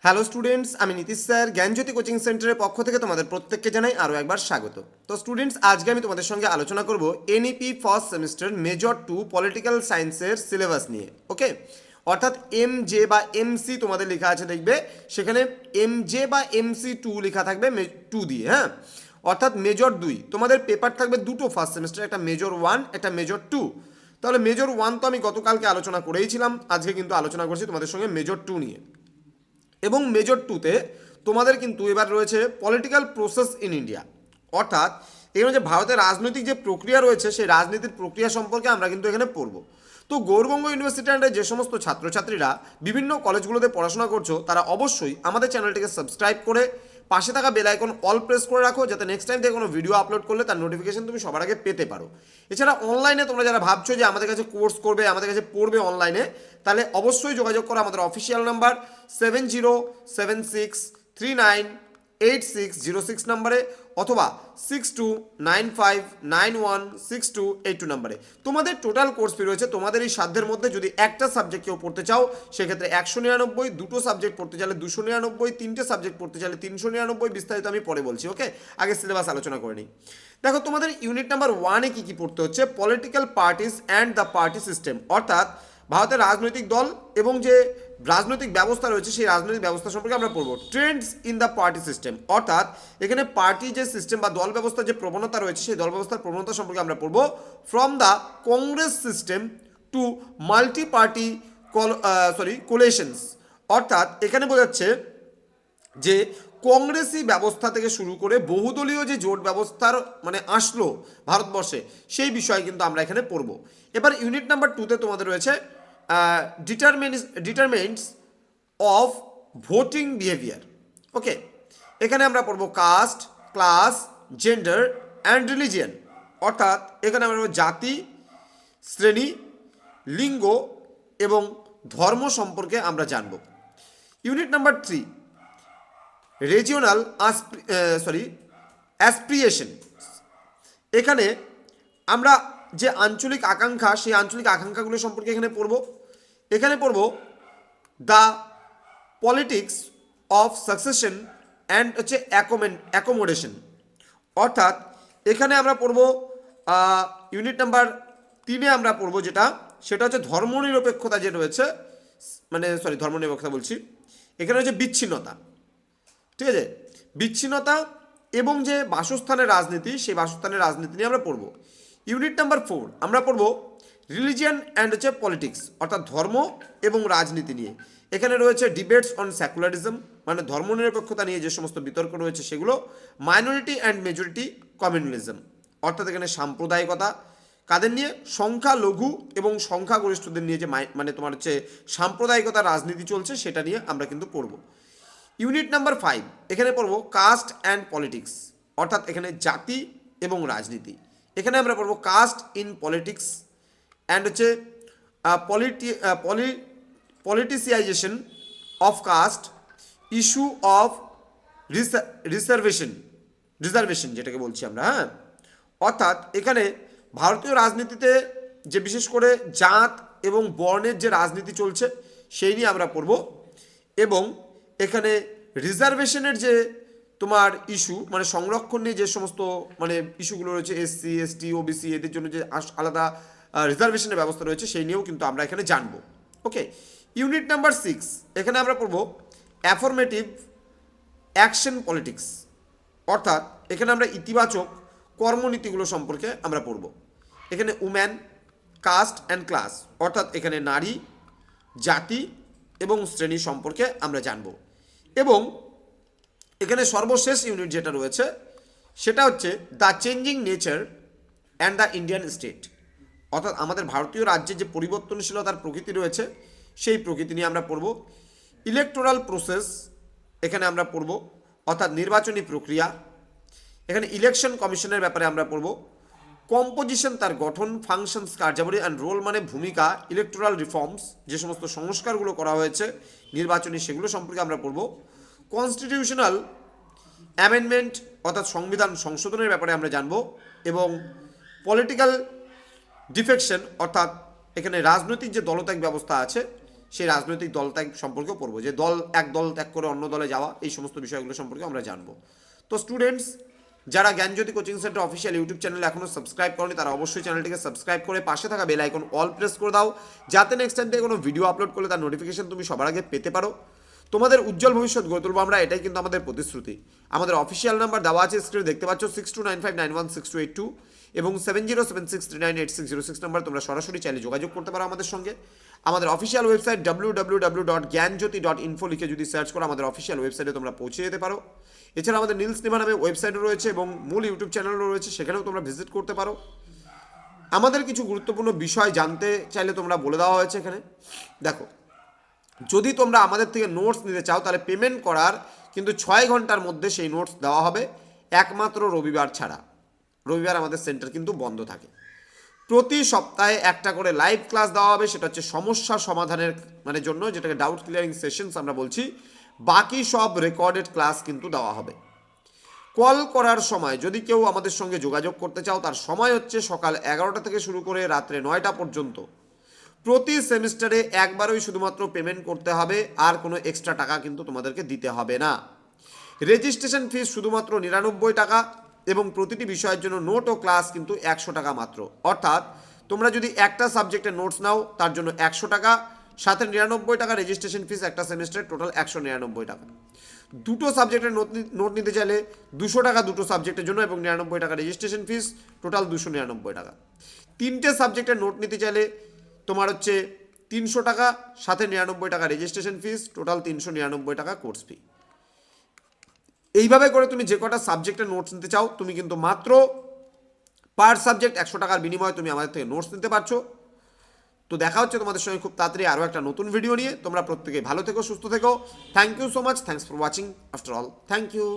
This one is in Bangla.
হ্যালো স্টুডেন্টস, আমি নীতিশ স্যার জ্ঞানজ্যোতি কোচিং সেন্টারের পক্ষ থেকে তোমাদের প্রত্যেককে জানাই আরও একবার স্বাগত। তো স্টুডেন্টস, আজকে আমি তোমাদের সঙ্গে আলোচনা করব NEP first semester major 2 political সায়েন্সের সিলেবাস নিয়ে। ওকে, অর্থাৎ এমজে বা এমসি তোমাদের লেখা আছে, দেখবে সেখানে এমজে বা এমসি 2 লেখা থাকবে 2 দিয়ে। হ্যাঁ, অর্থাৎ মেজর 2 তোমাদের পেপার থাকবে দুটো ফার্স্ট সেমিস্টার, একটা মেজর 1 একটা মেজর 2। তাহলে মেজর 1 তো আমি গতকালকে আলোচনা করেইছিলাম, আজকে কিন্তু আলোচনা করছি তোমাদের সঙ্গে মেজর 2 নিয়ে। এবং মেজর 2তে তোমাদের কিন্তু এবার রয়েছে পলিটিক্যাল প্রসেস ইন ইন্ডিয়া, অর্থাৎ এখানে যে ভারতের রাজনৈতিক যে প্রক্রিয়া রয়েছে সেই রাজনীতির প্রক্রিয়া সম্পর্কে আমরা কিন্তু এখানে পড়ব। তো গৌরবঙ্গ ইউনিভার্সিটি আন্ডারে যে সমস্ত ছাত্রছাত্রীরা বিভিন্ন কলেজগুলোতে পড়াশোনা করছো তারা অবশ্যই আমাদের চ্যানেলটিকে সাবস্ক্রাইব করে পাশে থাকা বেল আইকন অল প্রেস করে রাখো, যাতে নেক্সট টাইম থেকে কোনো ভিডিও আপলোড করলে তার নোটিফিকেশন তুমি সবার আগে পেতে পারো। এছাড়া অনলাইনে তোমরা যারা ভাবছো যে আমাদের কাছে কোর্স করবে, আমাদের কাছে পড়বে অনলাইনে, তাহলে অবশ্যই যোগাযোগ করো আমাদের অফিসিয়াল নাম্বার 7076398606 নাম্বারে, অথবা 6295916282 নাম্বারে। তোমাদের টোটাল কোর্স ফি রয়েছে তোমাদের এই সাধ্যের মধ্যে। যদি একটা সাবজেক্ট কেউ পড়তে চাও সেক্ষেত্রে 199, দুটো সাবজেক্ট পড়তে চাইলে 299, তিনটে সাবজেক্ট পড়তে চাইলে 399। বিস্তারিত আমি পরে বলছি। ওকে, আগে সিলেবাস আলোচনা করে নিই। দেখো, তোমাদের ইউনিট নাম্বার 1-এ কী কী পড়তে হচ্ছে, political parties and the party system, অর্থাৎ ভারতের রাজনৈতিক দল এবং যে রাজনৈতিক ব্যবস্থা রয়েছে সেই রাজনৈতিক ব্যবস্থা সম্পর্কে আমরা পড়বো। Trends in the party system, অর্থাৎ এখানে পার্টি যে সিস্টেম বা দল ব্যবস্থার যে প্রবণতা রয়েছে সেই দল ব্যবস্থার প্রবণতা সম্পর্কে আমরা পড়বো। From the Congress system to multi party coalitions, অর্থাৎ এখানে বোঝাচ্ছে যে কংগ্রেসি ব্যবস্থা থেকে শুরু করে বহুদলীয় যে জোট ব্যবস্থার আসলো ভারতবর্ষে সেই বিষয়ে কিন্তু আমরা এখানে পড়ব। এবার ইউনিট নাম্বার 2-তে তোমাদের রয়েছে determinants of voting behaviour. Okay, এখানে আমরা পড়বো caste, class, gender and religion, অর্থাৎ এখানে আমরা জাতি, শ্রেণী, লিঙ্গ এবং ধর্ম সম্পর্কে আমরা জানব। ইউনিট নাম্বার 3 রিজিওনাল অ্যাসপিরেশন, এখানে আমরা যে আঞ্চলিক আকাঙ্ক্ষা সেই আঞ্চলিক আকাঙ্ক্ষাগুলো সম্পর্কে এখানে পড়ব। এখানে পড়ব the politics of succession and accommodation, অর্থাৎ এখানে আমরা পড়ব ইউনিট নাম্বার 3-এ আমরা পড়ব সেটা হচ্ছে ধর্মনিরপেক্ষতা যে রয়েছে, ধর্মনিরপেক্ষতা বলছি, এখানে হচ্ছে বিচ্ছিন্নতা। ঠিক আছে, বিচ্ছিন্নতা এবং যে বাসস্থানের রাজনীতি সেই বাসস্থানের রাজনীতি নিয়ে আমরা পড়ব। ইউনিট নাম্বার 4 আমরা পড়ব রিলিজিয়ান অ্যান্ড পলিটিক্স, অর্থাৎ ধর্ম এবং রাজনীতি নিয়ে। এখানে রয়েছে ডিবেটস অন সেকুলারিজম, মানে ধর্মনিরপেক্ষতা নিয়ে যে সমস্ত বিতর্ক রয়েছে সেগুলো। মাইনরিটি অ্যান্ড মেজরিটি কমিউনালিজম, অর্থাৎ এখানে সাম্প্রদায়িকতা কাদের নিয়ে, সংখ্যালঘু এবং সংখ্যাগরিষ্ঠদের নিয়ে যে সাম্প্রদায়িকতার রাজনীতি চলছে সেটা নিয়ে আমরা কিন্তু পড়ব। ইউনিট নাম্বার 5 এখানে পড়বো কাস্ট অ্যান্ড পলিটিক্স, অর্থাৎ এখানে জাতি এবং রাজনীতি। এখানে আমরা পড়বো caste in politics and politicisation of caste, issue of reservation যেটাকে বলছি আমরা। হ্যাঁ, অর্থাৎ এখানে ভারতীয় রাজনীতিতে যে বিশেষ করে জাত এবং বর্ণের যে রাজনীতি চলছে সেই নিয়ে আমরা পড়ব। এবং এখানে রিজার্ভেশনের যে তোমার ইস্যু, সংরক্ষণ নিয়ে যে সমস্ত ইস্যুগুলো রয়েছে, এসসি, এসটি, ওবিসি এদের জন্য যে আলাদা রিজার্ভেশনের ব্যবস্থা রয়েছে সেই নিয়েও কিন্তু আমরা এখানে জানবো। ওকে, ইউনিট নাম্বার 6 এখানে আমরা পড়ব অ্যাফরমেটিভ অ্যাকশন পলিটিক্স, অর্থাৎ এখানে আমরা ইতিবাচক কর্মনীতিগুলো সম্পর্কে আমরা পড়ব। এখানে উম্যান, কাস্ট অ্যান্ড ক্লাস, অর্থাৎ এখানে নারী, জাতি এবং শ্রেণী সম্পর্কে আমরা জানব। এবং এখানে সর্বশেষ ইউনিট যেটা রয়েছে সেটা হচ্ছে the changing nature and the Indian state, অর্থাৎ আমাদের ভারতীয় রাজ্যের যে পরিবর্তনশীলতার প্রকৃতি রয়েছে সেই প্রকৃতি নিয়ে আমরা পড়ব। ইলেকটোরাল প্রসেস এখানে আমরা পড়ব, অর্থাৎ নির্বাচনী প্রক্রিয়া। এখানে ইলেকশন কমিশনের ব্যাপারে আমরা পড়ব। কম্পোজিশন তার গঠন, ফাংশনস কার্যাবলী অ্যান্ড রোল ভূমিকা, ইলেকটোরাল রিফর্মস যে সমস্ত সংস্কারগুলো করা হয়েছে নির্বাচনী সেগুলো সম্পর্কে আমরা পড়ব। কনস্টিটিউশনাল অ্যামেন্ডমেন্ট, অর্থাৎ সংবিধান সংশোধনের ব্যাপারে আমরা জানব। এবং পলিটিক্যাল ডিফেকশন, অর্থাৎ এখানে রাজনৈতিক যে দলত্যাগ ব্যবস্থা আছে সেই রাজনৈতিক দল ত্যাগ সম্পর্কেও পড়বো, যে এক দল ত্যাগ করে অন্য দলে যাওয়া, এই সমস্ত বিষয়গুলো সম্পর্কে আমরা জানবো। তো স্টুডেন্টস, যারা Gyanjyoti coaching centre official YouTube channel এখনও সাবস্ক্রাইব করনি, তারা অবশ্যই চ্যানেলটিকে সাবস্ক্রাইব করে পাশে থাকা বেল আইকন অল প্রেস করে দাও, যাতে নেক্সট টাইম থেকে কোনো ভিডিও আপলোড করলে তার নোটিফিকেশন তুমি সবার আগে পেতে পারো। তোমাদের উজ্জ্বল ভবিষ্যৎ গড়ে তুলবো আমরা, এটাই কিন্তু আমাদের প্রতিশ্রুতি। আমাদের অফিসিয়াল নাম্বার দেওয়া আছে স্ক্রিনে দেখতে পাচ্ছ, 6295916282 এবং 7076398606 নাম্বার, তোমরা সরাসরি চাইলে যোগাযোগ করতে পারো আমাদের সঙ্গে। আমাদের অফিসিয়াল ওয়েবসাইট www.gyanjyoti.info লিখে যদি সার্চ করো আমাদের অফিসিয়াল ওয়েবসাইটে তোমরা পৌঁছে যেতে পারো। এছাড়া আমাদের নীল সিনেমা নামে ওয়েবসাইটও রয়েছে এবং মূল ইউটিউব চ্যানেলও রয়েছে, সেখানেও তোমরা ভিজিট করতে পারো। আমাদের কিছু গুরুত্বপূর্ণ বিষয় জানতে চাইলে তোমরা বলে দেওয়া হয়েছে এখানে। দেখো, যদি তোমরা আমাদের থেকে নোটস নিতে চাও তাহলে পেমেন্ট করার কিন্তু 6 ঘন্টার মধ্যে সেই নোটস দেওয়া হবে, একমাত্র রবিবার ছাড়া। রবিবার আমাদের সেন্টার কিন্তু বন্ধ থাকে। প্রতি সপ্তাহে একটা করে লাইভ ক্লাস দেওয়া হবে, সেটা হচ্ছে সমস্যা সমাধানের জন্য, যেটাকে ডাউট ক্লিয়ারিং সেশনস আমরা বলছি। বাকি সব রেকর্ডেড ক্লাস কিন্তু দেওয়া হবে। কল করার সময় যদি কেউ আমাদের সঙ্গে যোগাযোগ করতে চাও, তার সময় হচ্ছে সকাল 11টা থেকে শুরু করে রাত্রে 9টা পর্যন্ত। প্রতি সেমিস্টারে একবারই শুধুমাত্র পেমেন্ট করতে হবে, আর কোনো এক্সট্রা টাকা কিন্তু তোমাদেরকে দিতে হবে না। রেজিস্ট্রেশন ফিস শুধুমাত্র 99 টাকা এবং প্রতিটি বিষয়ের জন্য নোট ও ক্লাস কিন্তু 100 টাকা মাত্র। অর্থাৎ তোমরা যদি একটা সাবজেক্টের নোটস নাও তার জন্য 100 টাকা, সাথে 99 টাকা রেজিস্ট্রেশন ফিস, একটা সেমিস্টারে টোটাল 199 টাকা। দুটো সাবজেক্টের নোট নিতে চাইলে 200 টাকা দুটো সাবজেক্টের জন্য এবং 99 টাকা রেজিস্ট্রেশন ফিস, টোটাল 299 টাকা। তিনটে সাবজেক্টের নোট নিতে চাইলে তোমার হচ্ছে 300 টাকা, সাথে 99 টাকা রেজিস্ট্রেশন ফিস, টোটাল 399 টাকা কোর্স ফি। এইভাবে করে তুমি যে কটা সাবজেক্টের নোটস নিতে চাও, তুমি কিন্তু মাত্র পার সাবজেক্ট 100 টাকার বিনিময়ে তুমি আমাদের থেকে নোটস নিতে পারছো। তো দেখা হচ্ছে তোমাদের সঙ্গে খুব তাড়াতাড়ি আরও একটা নতুন ভিডিও নিয়ে। তোমরা প্রত্যেকেই ভালো থেকো, সুস্থ থেকো। Thank you so much, thanks for watching after all, thank you.